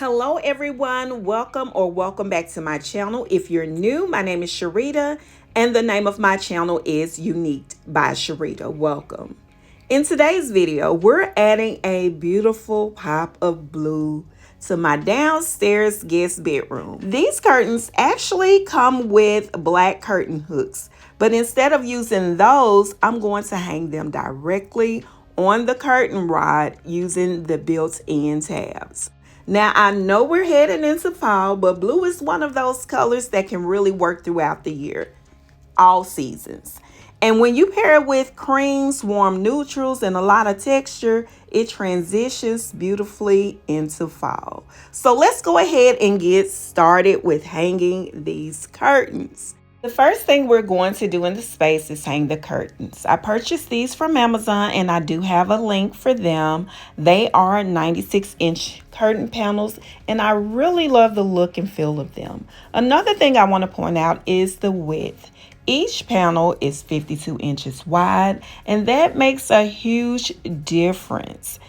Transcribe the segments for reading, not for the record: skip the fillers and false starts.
Hello everyone, welcome back to my channel. If you're new, my name is Sherita and the name of my channel is Unique by Sherita. Welcome. In today's video, we're adding a beautiful pop of blue to my downstairs guest bedroom. These curtains actually come with black curtain hooks, but instead of using those, I'm going to hang them directly on the curtain rod using the built-in tabs. Now, I know we're heading into fall, but blue is one of those colors that can really work throughout the year, all seasons. And when you pair it with creams, warm neutrals, and a lot of texture, it transitions beautifully into fall. So let's go ahead and get started with hanging these curtains. The first thing we're going to do in the space is hang the curtains. I purchased these from Amazon and I do have a link for them. They are 96-inch curtain panels and I really love the look and feel of them. Another thing I want to point out is the width. Each panel is 52 inches wide and that makes a huge difference,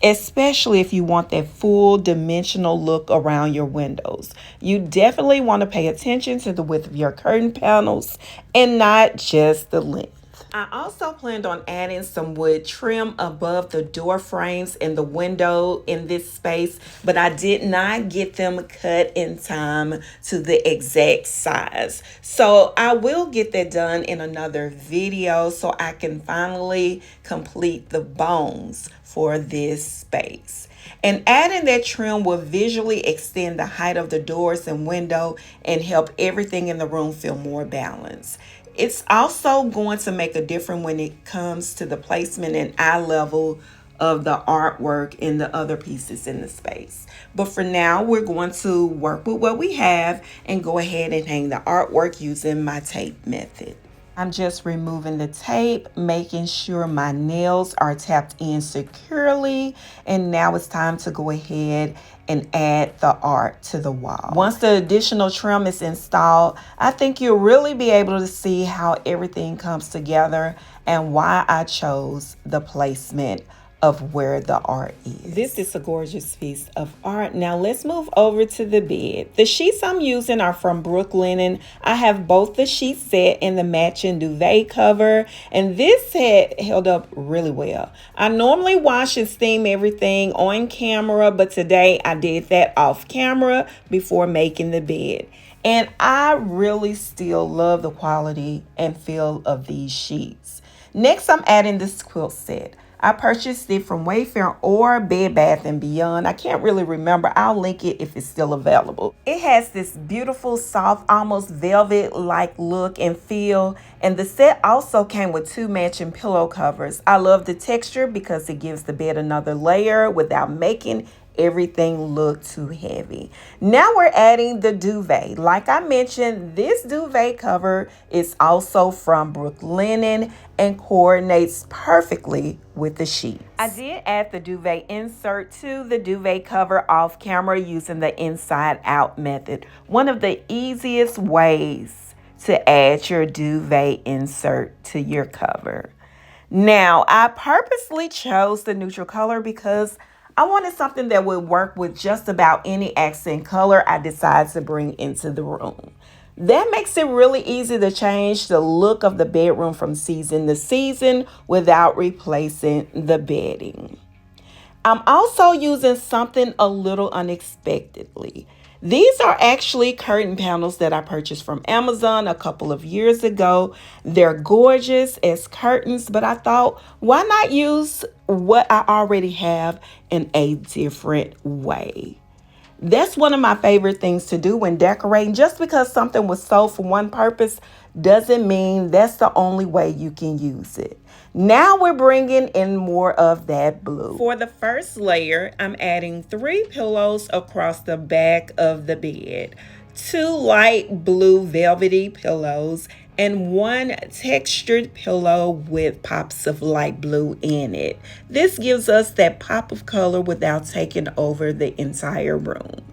especially if you want that full dimensional look around your windows. You definitely want to pay attention to the width of your curtain panels and not just the length. I also planned on adding some wood trim above the door frames and the window in this space, but I did not get them cut in time to the exact size. So I will get that done in another video so I can finally complete the bones for this space. And adding that trim will visually extend the height of the doors and window and help everything in the room feel more balanced. It's also going to make a difference when it comes to the placement and eye level of the artwork and the other pieces in the space. But for now, we're going to work with what we have and go ahead and hang the artwork using my tape method. I'm just removing the tape, making sure my nails are tapped in securely, and now it's time to go ahead and add the art to the wall. Once the additional trim is installed, I think you'll really be able to see how everything comes together and why I chose the placement of where the art is. This is a gorgeous piece of art. Now let's move over to the bed. The sheets I'm using are from Brooklinen. I have both the sheet set and the matching duvet cover, and this had held up really well. I normally wash and steam everything on camera, but today I did that off camera before making the bed. And I really still love the quality and feel of these sheets. Next, I'm adding this quilt set. I purchased it from Wayfair or Bed Bath & Beyond. I can't really remember. I'll link it if it's still available. It has this beautiful, soft, almost velvet-like look and feel. And the set also came with 2 matching pillow covers. I love the texture because it gives the bed another layer without making everything look too heavy. Now we're adding the duvet. Like I mentioned, this duvet cover is also from Brooklinen and coordinates perfectly with the sheets. I did add the duvet insert to the duvet cover off camera using the inside out method. One of the easiest ways to add your duvet insert to your cover. Now, I purposely chose the neutral color because I wanted something that would work with just about any accent color I decide to bring into the room. That makes it really easy to change the look of the bedroom from season to season without replacing the bedding. I'm also using something a little unexpectedly. These are actually curtain panels that I purchased from Amazon a couple of years ago. They're gorgeous as curtains, but I thought, why not use what I already have in a different way? That's one of my favorite things to do when decorating. Just because something was sold for one purpose doesn't mean that's the only way you can use it. Now we're bringing in more of that blue. For the first layer, I'm adding 3 pillows across the back of the bed, 2 light blue velvety pillows, and 1 textured pillow with pops of light blue in it. This gives us that pop of color without taking over the entire room.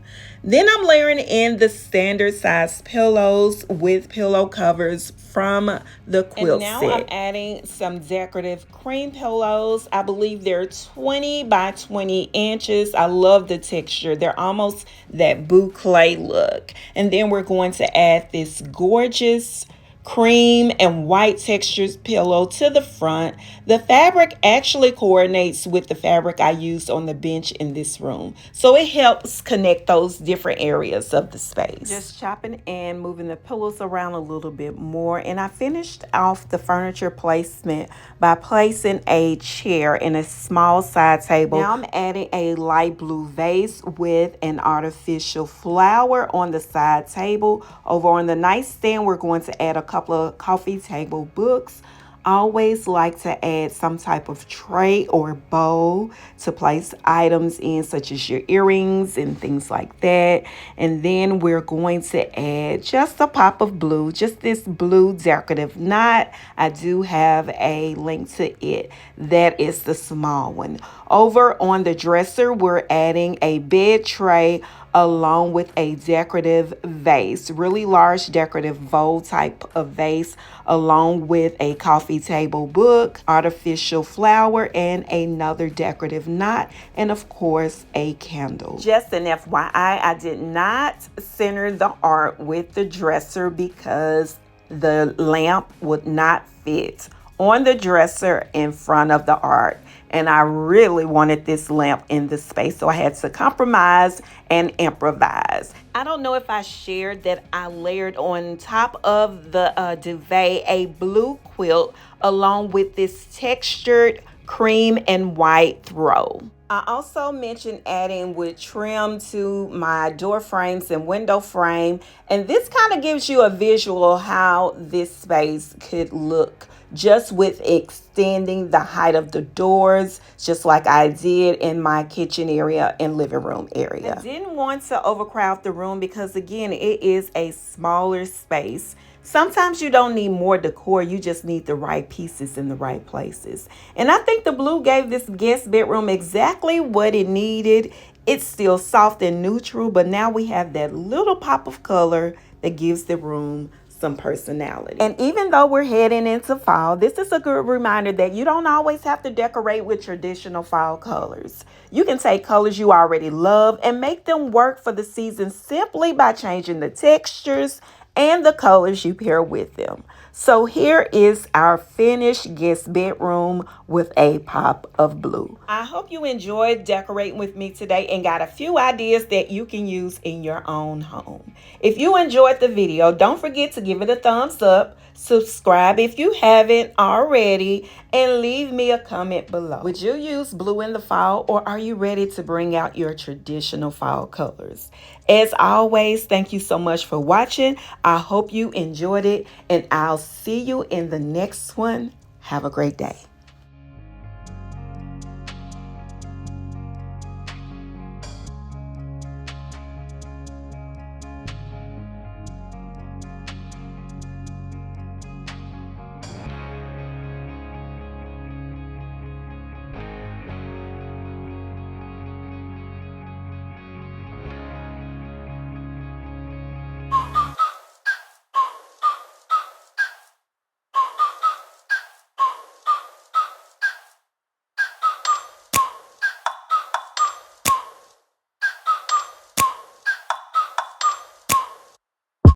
Then I'm layering in the standard size pillows with pillow covers from the quilt set. And now I'm adding some decorative cream pillows. I believe they're 20 by 20 inches. I love the texture. They're almost that boucle look. And then we're going to add this gorgeous cream and white textures pillow to the front. The fabric actually coordinates with the fabric I used on the bench in this room, so it helps connect those different areas of the space. Just chopping and moving the pillows around a little bit more, and I finished off the furniture placement by placing a chair and a small side table. Now I'm adding a light blue vase with an artificial flower on the side table. Over on the nightstand, we're going to add a couple of coffee table books. I always like to add some type of tray or bowl to place items in, such as your earrings and things like that. And then we're going to add just a pop of blue, just this blue decorative knot. I do have a link to it. That is the small one. Over on the dresser, we're adding a bed tray along with a decorative vase, really large decorative bowl type of vase, along with a coffee table book, artificial flower, and another decorative knot, and of course a candle. Just an FYI, I did not center the art with the dresser because the lamp would not fit on the dresser in front of the art, and I really wanted this lamp in the space, so I had to compromise and improvise. I don't know if I shared that I layered on top of the duvet a blue quilt along with this textured cream and white throw. I also mentioned adding wood trim to my door frames and window frame, and this kind of gives you a visual how this space could look just with extending the height of the doors, just like I did in my kitchen area and living room area. I didn't want to overcrowd the room because, again, it is a smaller space. Sometimes you don't need more decor, you just need the right pieces in the right places. And I think the blue gave this guest bedroom exactly what it needed. It's still soft and neutral, but now we have that little pop of color that gives the room some personality. And even though we're heading into fall, this is a good reminder that you don't always have to decorate with traditional fall colors. You can take colors you already love and make them work for the season simply by changing the textures and the colors you pair with them. So here is our finished guest bedroom with a pop of blue. I hope you enjoyed decorating with me today and got a few ideas that you can use in your own home. If you enjoyed the video, don't forget to give it a thumbs up, subscribe if you haven't already, and leave me a comment below. Would you use blue in the fall, or are you ready to bring out your traditional fall colors? As always, thank you so much for watching. I hope you enjoyed it, and I'll see you in the next one. Have a great day.